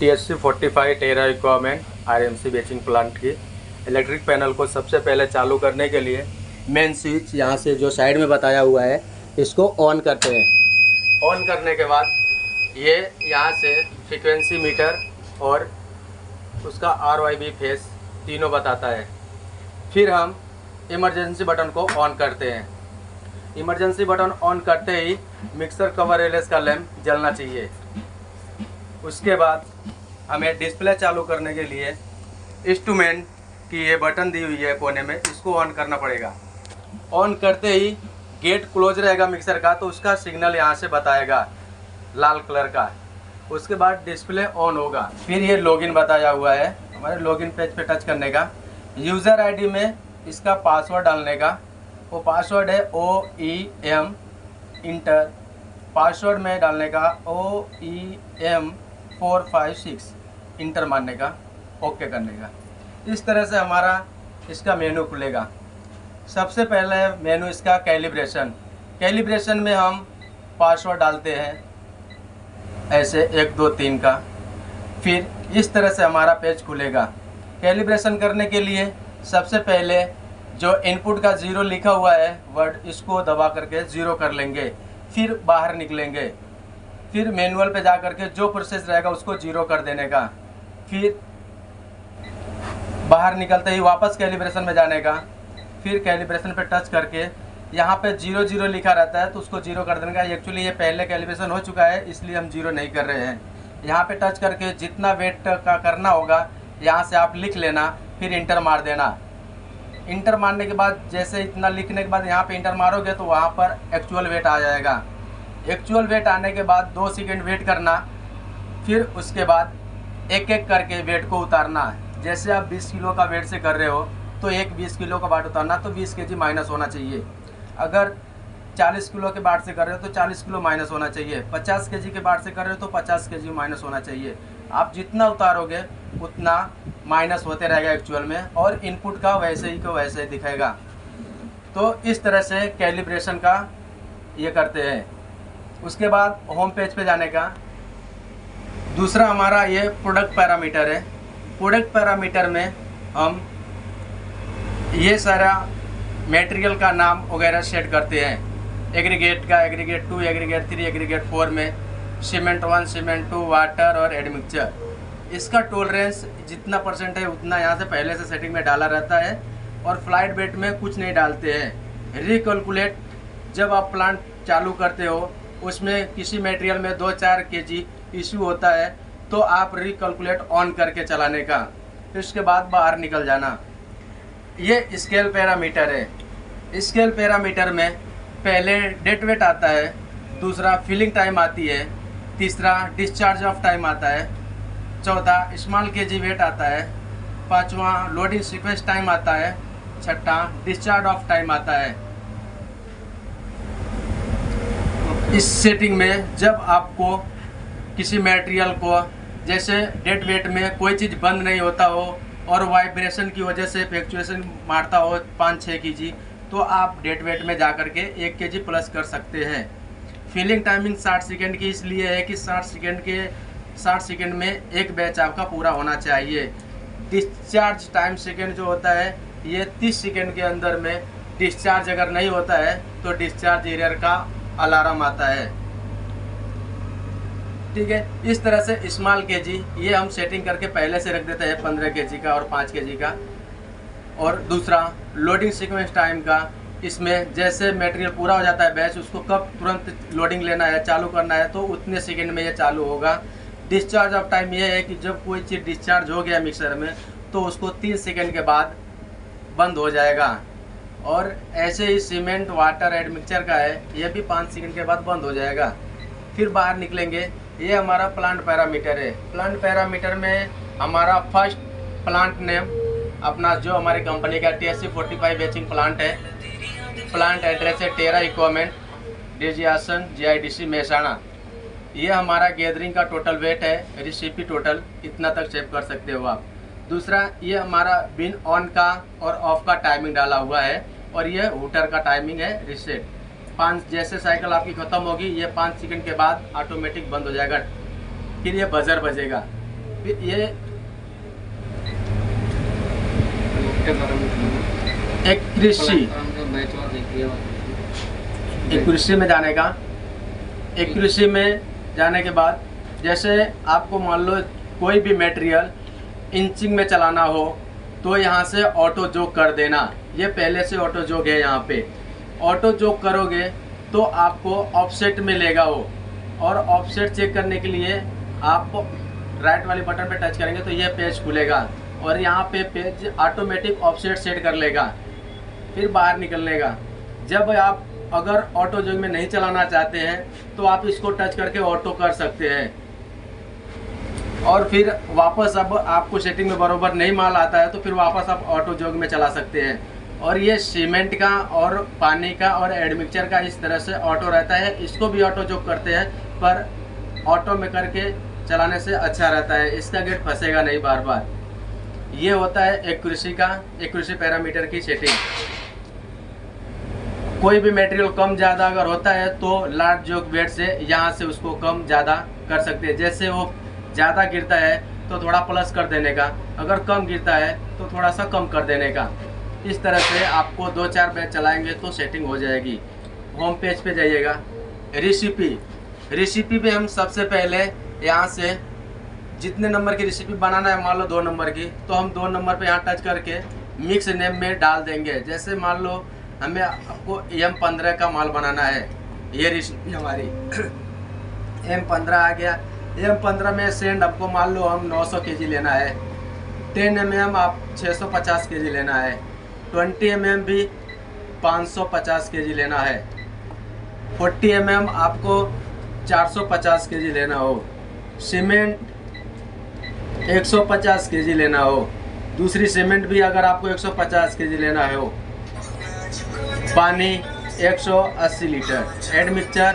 TSC 45 टेरा requirement RMC batching plant की electric panel को सबसे पहले चालू करने के लिए मेन स्विच यहाँ से जो साइड में बताया हुआ है इसको ऑन करते हैं। ऑन करने के बाद ये यहाँ से फ्रीक्वेंसी मीटर और उसका RYB फेस तीनों बताता है। फिर हम इमरजेंसी बटन को ऑन करते हैं। इमरजेंसी बटन ऑन करते ही मिक्सर कवर रिलेस का लैंप जलना चाहिए। उसके बाद हमें डिस्प्ले चालू करने के लिए इंस्ट्रूमेंट की ये बटन दी हुई है कोने में, इसको ऑन करना पड़ेगा। ऑन करते ही गेट क्लोज रहेगा मिक्सर का, तो उसका सिग्नल यहाँ से बताएगा लाल कलर का। उसके बाद डिस्प्ले ऑन होगा। फिर ये लॉगिन बताया हुआ है, हमारे लॉगिन पेज पे टच करने का। यूज़र आईडी में इसका पासवर्ड डालने का, वो पासवर्ड है OEM इंटर। पासवर्ड में डालने का OEM 456 इंटर मारने का, ओके करने का। इस तरह से हमारा इसका मेनू खुलेगा। सबसे पहले मेनू इसका कैलिब्रेशन। कैलिब्रेशन में हम पासवर्ड डालते हैं ऐसे 1 2 3 का। फिर इस तरह से हमारा पेज खुलेगा। कैलिब्रेशन करने के लिए सबसे पहले जो इनपुट का 0 लिखा हुआ है वर्ड, इसको दबा करके 0 कर लेंगे। फिर बाहर निकलेंगे। फिर मैनुअल पे जा करके जो प्रोसेस रहेगा उसको 0 कर देने का। फिर बाहर निकलते ही वापस कैलिब्रेशन में जाने का। फिर कैलिब्रेशन पे टच करके यहाँ पे 0 0 लिखा रहता है तो उसको 0 कर देने का। एक्चुअली ये पहले कैलिब्रेशन हो चुका है इसलिए हम 0 नहीं कर रहे हैं। यहाँ पे टच करके जितना वेट का करना होगा यहाँ से आप लिख लेना, फिर इंटर मार देना। इंटर मारने के बाद जैसे इतना लिखने के बाद यहाँ पे इंटर मारोगे तो वहाँ पर एक्चुअल वेट आ जाएगा। एक्चुअल वेट आने के बाद 2 सेकंड वेट करना। फिर उसके बाद एक एक करके वेट को उतारना। जैसे आप 20 किलो का वेट से कर रहे हो तो एक 20 किलो का बाट उतारना, तो 20 kg माइनस होना चाहिए। अगर 40 किलो के बाट से कर रहे हो तो 40 किलो माइनस होना चाहिए। 50 kg के बाट से कर रहे हो तो 50 kg माइनस होना चाहिए। आप जितना उतारोगे उतना माइनस होते रहेगा एक्चुअल में, और इनपुट का वैसे ही को वैसे ही दिखेगा। तो इस तरह से कैलिब्रेशन का ये करते हैं। उसके बाद होम पेज पे जाने का। दूसरा हमारा ये प्रोडक्ट पैरामीटर है। प्रोडक्ट पैरामीटर में हम ये सारा मटेरियल का नाम वगैरह सेट करते हैं। एग्रीगेट का एग्रीगेट 2, एग्रीगेट 3, एग्रीगेट 4 में सीमेंट 1, सीमेंट 2, वाटर और एडमिक्सचर। इसका टॉलरेंस जितना % है उतना यहाँ से पहले से सेटिंग में डाला रहता है, और फ्लाइट बेट में कुछ नहीं डालते हैं। रिकैलकुलेट जब आप प्लांट चालू करते हो उसमें किसी मटेरियल में 2-4 kg इशू होता है तो आप रिकैलकुलेट ऑन करके चलाने का। फिर उसके बाद बाहर निकल जाना। ये स्केल पैरामीटर है। स्केल पैरामीटर में पहले डेट वेट आता है, दूसरा फिलिंग टाइम आती है, तीसरा डिस्चार्ज ऑफ टाइम आता है, चौथा स्मॉल kg वेट आता है, पांचवा लोडिंग सीक्वेंस टाइम आता है, छठा डिस्चार्ज ऑफ टाइम आता है। इस सेटिंग में जब आपको किसी मटेरियल को जैसे डेड वेट में कोई चीज़ बंद नहीं होता हो और वाइब्रेशन की वजह से फ्लक्चुएशन मारता हो 5-6 kg, तो आप डेड वेट में जा कर के 1 kg प्लस कर सकते हैं। फिलिंग टाइमिंग 60 सेकेंड की इसलिए है कि 60 सेकेंड में एक बैच आपका पूरा होना चाहिए। डिस्चार्ज टाइम सेकेंड जो होता है ये 30 सेकेंड के अंदर में डिस्चार्ज अगर नहीं होता है तो डिस्चार्ज एरर का अलार्म आता है। ठीक है, इस तरह से स्मॉल kg ये हम सेटिंग करके पहले से रख देते हैं 15 kg का और 5 kg का। और दूसरा लोडिंग सीक्वेंस टाइम का, इसमें जैसे मटेरियल पूरा हो जाता है बैच, उसको कब तुरंत लोडिंग लेना है चालू करना है तो उतने सेकंड में ये चालू होगा। डिस्चार्ज ऑफ टाइम ये है कि जब कोई चीज़ डिस्चार्ज हो गया मिक्सर में तो उसको 3 सेकंड के बाद बंद हो जाएगा। और ऐसे ही सीमेंट, वाटर, एडमिक्सचर का है, ये भी 5 सेकंड के बाद बंद हो जाएगा। फिर बाहर निकलेंगे। ये हमारा प्लांट पैरामीटर है। प्लांट पैरामीटर में हमारा फर्स्ट प्लांट नेम अपना जो हमारी कंपनी का TSC 45 बेचिंग प्लांट है। प्लांट एड्रेस है टेरा इक्विपमेंट, डेजियासन, GIDC मेहसाणा। ये हमारा गैदरिंग का टोटल वेट है, रेसिपी टोटल इतना तक सेव कर सकते हो आप। दूसरा ये हमारा बिन ऑन का और ऑफ का टाइमिंग डाला हुआ है, और ये हूटर का टाइमिंग है रीसेट। 5 जैसे साइकिल आपकी ख़त्म होगी ये 5 सेकंड के बाद ऑटोमेटिक बंद हो जाएगा। फिर ये बजर बजेगा। फिर ये एक्यूरेसी में जाने का। एक्यूरेसी में जाने के बाद जैसे आपको मान लो कोई भी मटेरियल इंचिंग में चलाना हो तो यहाँ से ऑटो जोक कर देना। ये पहले से ऑटो जोक है, यहाँ पे ऑटो जोक करोगे तो आपको ऑफसेट में लेगा वो, और ऑफसेट चेक करने के लिए आप राइट वाले बटन पे टच करेंगे तो ये पेज खुलेगा और यहाँ पे पेज ऑटोमेटिक ऑफसेट सेट कर लेगा, फिर बाहर निकलने का। जब आप अगर ऑटो जोक में नहीं चलाना चाहते हैं तो आप इसको टच करके ऑटो कर सकते हैं, और फिर वापस अब आपको सेटिंग में बरोबर नहीं माल आता है तो फिर वापस आप ऑटो जोक में चला सकते हैं। और ये सीमेंट का और पानी का और एडमिक्सचर का इस तरह से ऑटो रहता है, इसको भी ऑटो जोक करते हैं, पर ऑटो में करके चलाने से अच्छा रहता है, इसका गेट फंसेगा नहीं बार बार। ये होता है एक्यूरेसी पैरामीटर की सेटिंग। कोई भी मटेरियल कम ज़्यादा अगर होता है तो लार्ज जोक वेट से यहाँ से उसको कम ज़्यादा कर सकते हैं। जैसे वो ज़्यादा गिरता है तो थोड़ा प्लस कर देने का, अगर कम गिरता है तो थोड़ा सा कम कर देने का। इस तरह से आपको 2-4 बैच चलाएंगे तो सेटिंग हो जाएगी। होम पेज पे जाइएगा, रेसिपी पे हम सबसे पहले यहाँ से जितने नंबर की रेसिपी बनाना है, मान लो 2 नंबर की, तो हम 2 नंबर पे यहाँ टच करके मिक्स नेम में डाल देंगे। जैसे मान लो हमें आपको M15 का माल बनाना है, ये रेसिपी हमारी M15 आ गया। M15 में सेंड आपको मान लो हम 900 kg लेना है, 10 mm आप 650 kg लेना है, 20 mm भी 550 kg लेना है, 40 mm आपको 450 kg लेना हो, सीमेंट 150 kg लेना हो, दूसरी सीमेंट भी अगर आपको 150 kg लेना हो, पानी 180 लीटर, एडमिक्सचर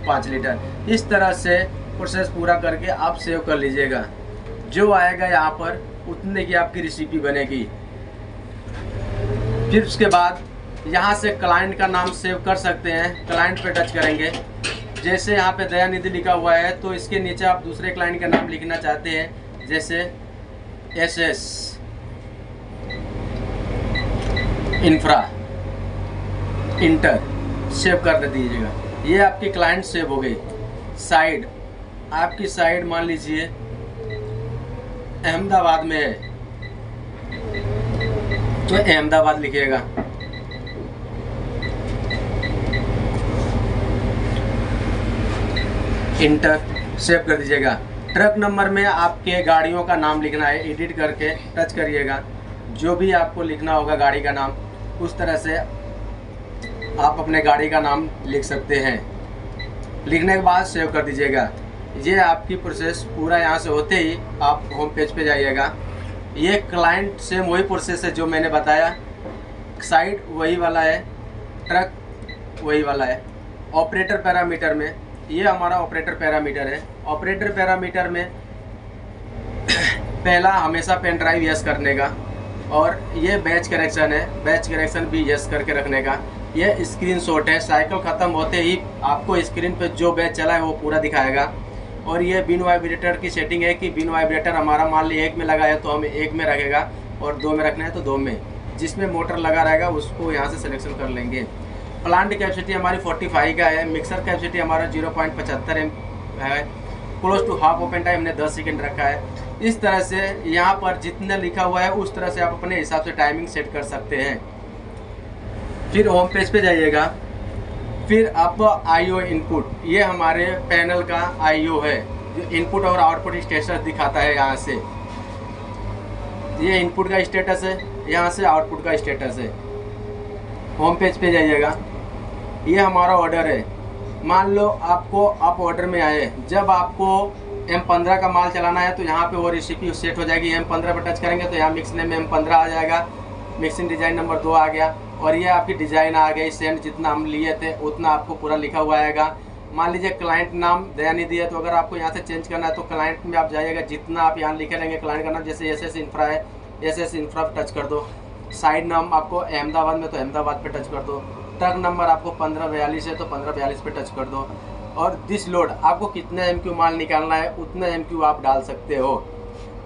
5 लीटर। इस तरह से प्रोसेस पूरा करके आप सेव कर लीजिएगा। जो आएगा यहाँ पर उतने की आपकी रेसिपी बनेगी। फिर उसके बाद यहाँ से क्लाइंट का नाम सेव कर सकते हैं, क्लाइंट पे टच करेंगे। जैसे यहाँ पे दयानिधि लिखा हुआ है तो इसके नीचे आप दूसरे क्लाइंट का नाम लिखना चाहते हैं, जैसे SS इंफ्रा इंटर, सेव कर दीजिएगा। ये आपकी क्लाइंट सेव हो गई। साइड, आपकी साइड मान लीजिए अहमदाबाद में है तो अहमदाबाद लिखिएगा। इंटर, सेव कर दीजिएगा। ट्रक नंबर में आपके गाड़ियों का नाम लिखना है, एडिट करके टच करिएगा। जो भी आपको लिखना होगा गाड़ी का नाम, उस तरह से आप अपने गाड़ी का नाम लिख सकते हैं। लिखने के बाद सेव कर दीजिएगा। ये आपकी प्रोसेस पूरा यहाँ से होते ही आप होम पेज पे जाइएगा। ये क्लाइंट सेम वही प्रोसेस है जो मैंने बताया, साइड वही वाला है, ट्रक वही वाला है। ऑपरेटर पैरामीटर में ये हमारा ऑपरेटर पैरामीटर है। ऑपरेटर पैरामीटर में पहला हमेशा पेन ड्राइव यस करने का, और ये बैच करेक्शन है, बैच करेक्शन भी यस करके रखने का। ये स्क्रीनशॉट है, साइकिल ख़त्म होते ही आपको स्क्रीन पे जो बैच चला है वो पूरा दिखाएगा। और ये बिन वाइब्रेटर की सेटिंग है कि बिन वाइब्रेटर हमारा मान ली 1 में लगा है तो हमें 1 में रखेगा, और 2 में रखना है तो 2 में। जिसमें मोटर लगा रहेगा उसको यहाँ से सिलेक्शन कर लेंगे। प्लांट कैपेसिटी हमारी 45 का है। मिक्सर कैपेसिटी हमारा 0.75 है। Close to half open time हमने 10 सेकेंड रखा है। इस तरह से यहाँ पर जितना लिखा हुआ है उस तरह से आप अपने हिसाब से टाइमिंग सेट कर सकते हैं। फिर होम पेज पे जाइएगा। फिर आप IO इनपुट, ये हमारे पैनल का IO है जो इनपुट और आउटपुट स्टेटस दिखाता है। यहाँ से ये इनपुट का स्टेटस है, यहाँ से आउटपुट का स्टेटस है। होम पेज पे जाइएगा। ये हमारा ऑर्डर है। मान लो आपको आप ऑर्डर में आए, जब आपको M15 का माल चलाना है तो यहाँ पे वो रेसिपी सेट हो जाएगी। M15 पर टच करेंगे तो यहाँ मिक्स नेम में M15 आ जाएगा, मिक्सिंग डिज़ाइन नंबर 2 आ गया, और ये आपकी डिज़ाइन आ गई। सेंड जितना हम लिए थे उतना आपको पूरा लिखा हुआ आएगा। मान लीजिए क्लाइंट नाम दयानिधि है तो अगर आपको यहाँ से चेंज करना है तो क्लाइंट में आप जाइएगा, जितना आप यहाँ लिखे रहेंगे क्लाइंट का नाम, जैसे SS इंफ्रा है, SS इंफ्रा पर टच कर दो। साइड नाम आपको अहमदाबाद में तो अहमदाबाद पे टच कर दो। ट्रक नंबर आपको 1542 है तो 1542 पे टच कर दो। और दिस लोड, आपको कितना MQ माल निकालना है उतना MQ आप डाल सकते हो।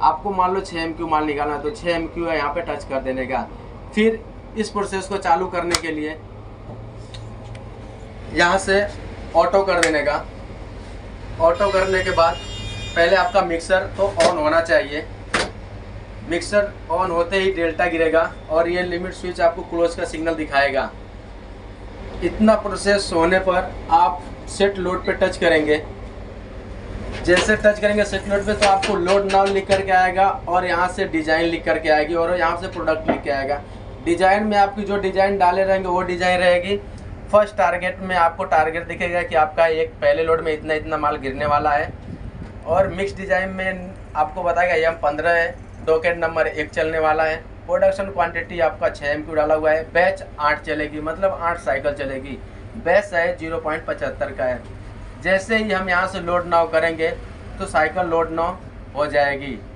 आपको मान लो 6 MQ माल निकालना है तो 6 MQ है, यहाँ पे टच कर देने का। फिर इस प्रोसेस को चालू करने के लिए यहाँ से ऑटो कर देने का। ऑटो करने के बाद पहले आपका मिक्सर तो ऑन होना चाहिए। मिक्सर ऑन होते ही डेल्टा गिरेगा और ये लिमिट स्विच आपको क्लोज का सिग्नल दिखाएगा। इतना प्रोसेस होने पर आप सेट लोड पे टच करेंगे। जैसे टच करेंगे सेट लोड पे तो आपको लोड नाउ लिख करके आएगा और यहाँ से डिज़ाइन लिख करके आएगी और यहाँ से प्रोडक्ट लिख के आएगा। डिज़ाइन में आपकी जो डिज़ाइन डाले रहेंगे वो डिज़ाइन रहेगी। फर्स्ट टारगेट में आपको टारगेट दिखेगा कि आपका एक पहले लोड में इतना इतना माल गिरने वाला है। और मिक्स डिज़ाइन में आपको बताएगा M15 है, डॉकेट नंबर 1 चलने वाला है। प्रोडक्शन क्वांटिटी आपका 6 MQ डाला हुआ है। बैच 8 चलेगी, मतलब 8 साइकिल चलेगी। बैच साइज 0.75 का है। जैसे ही हम यहाँ से लोड नाउ करेंगे तो साइकिल लोड नाउ हो जाएगी।